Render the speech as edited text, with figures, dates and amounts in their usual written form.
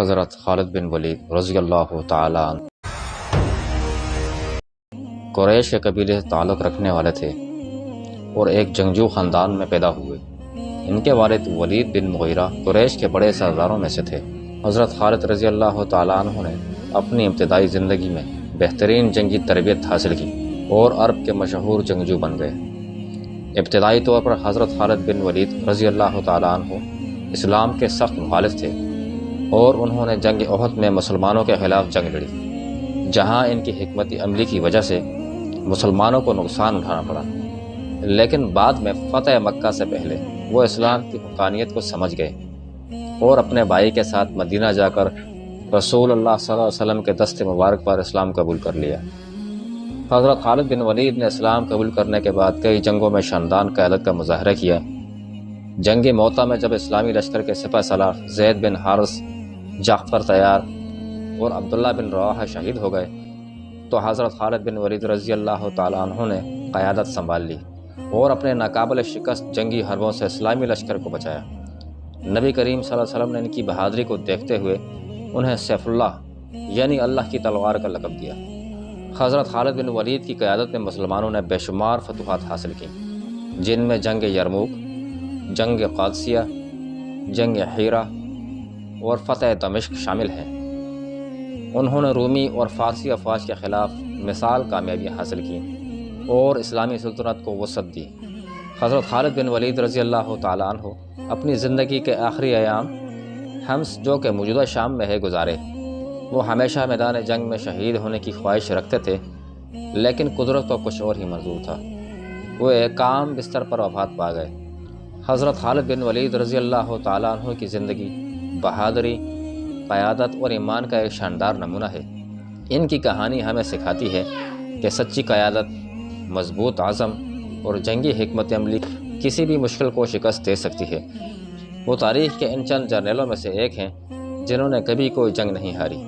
حضرت خالد بن ولید رضی اللہ تعالی عنہ قریش کے قبیلے سے تعلق رکھنے والے تھے اور ایک جنگجو خاندان میں پیدا ہوئے۔ ان کے والد ولید بن مغیرہ قریش کے بڑے سرداروں میں سے تھے۔ حضرت خالد رضی اللہ تعالیٰ عنہ نے اپنی ابتدائی زندگی میں بہترین جنگی تربیت حاصل کی اور عرب کے مشہور جنگجو بن گئے۔ ابتدائی طور پر حضرت خالد بن ولید رضی اللہ تعالیٰ عنہ اسلام کے سخت مخالف تھے اور انہوں نے جنگ احد میں مسلمانوں کے خلاف جنگ لڑی، جہاں ان کی حکمت عملی کی وجہ سے مسلمانوں کو نقصان اٹھانا پڑا، لیکن بعد میں فتح مکہ سے پہلے وہ اسلام کی حقانیت کو سمجھ گئے اور اپنے بھائی کے ساتھ مدینہ جا کر رسول اللہ صلی اللہ علیہ وسلم کے دست مبارک پر اسلام قبول کر لیا۔ حضرت خالد بن ولید نے اسلام قبول کرنے کے بعد کئی جنگوں میں شاندار قیادت کا مظاہرہ کیا۔ جنگ موتا میں جب اسلامی لشکر کے سپہ سالار زید بن حارث، جعفر طیار اور عبداللہ بن رواحہ شہید ہو گئے تو حضرت خالد بن ولید رضی اللہ تعالیٰ عنہ نے قیادت سنبھال لی اور اپنے ناقابل شکست جنگی حربوں سے اسلامی لشکر کو بچایا۔ نبی کریم صلی اللہ علیہ وسلم نے ان کی بہادری کو دیکھتے ہوئے انہیں سیف اللہ یعنی اللہ کی تلوار کا لقب دیا۔ حضرت خالد بن ولید کی قیادت میں مسلمانوں نے بے شمار فتوحات حاصل کی، جن میں جنگ یرموک، جنگ قادسیہ، جنگ حیرہ اور فتح دمشق شامل ہیں۔ انہوں نے رومی اور فارسی افواج کے خلاف مثال کامیابیاں حاصل کی اور اسلامی سلطنت کو وسعت دی۔ حضرت خالد بن ولید رضی اللہ تعالیٰ عنہ اپنی زندگی کے آخری ایام حمص جو کہ موجودہ شام میں ہے گزارے۔ وہ ہمیشہ میدان جنگ میں شہید ہونے کی خواہش رکھتے تھے، لیکن قدرت کو کچھ اور ہی منظور تھا۔ وہ ایک عام بستر پر وفات پا گئے۔ حضرت خالد بن ولید رضی اللہ تعالیٰ عنہ کی زندگی بہادری، قیادت اور ایمان کا ایک شاندار نمونہ ہے۔ ان کی کہانی ہمیں سکھاتی ہے کہ سچی قیادت، مضبوط عزم اور جنگی حکمت عملی کسی بھی مشکل کو شکست دے سکتی ہے۔ وہ تاریخ کے ان چند جرنیلوں میں سے ایک ہیں جنہوں نے کبھی کوئی جنگ نہیں ہاری۔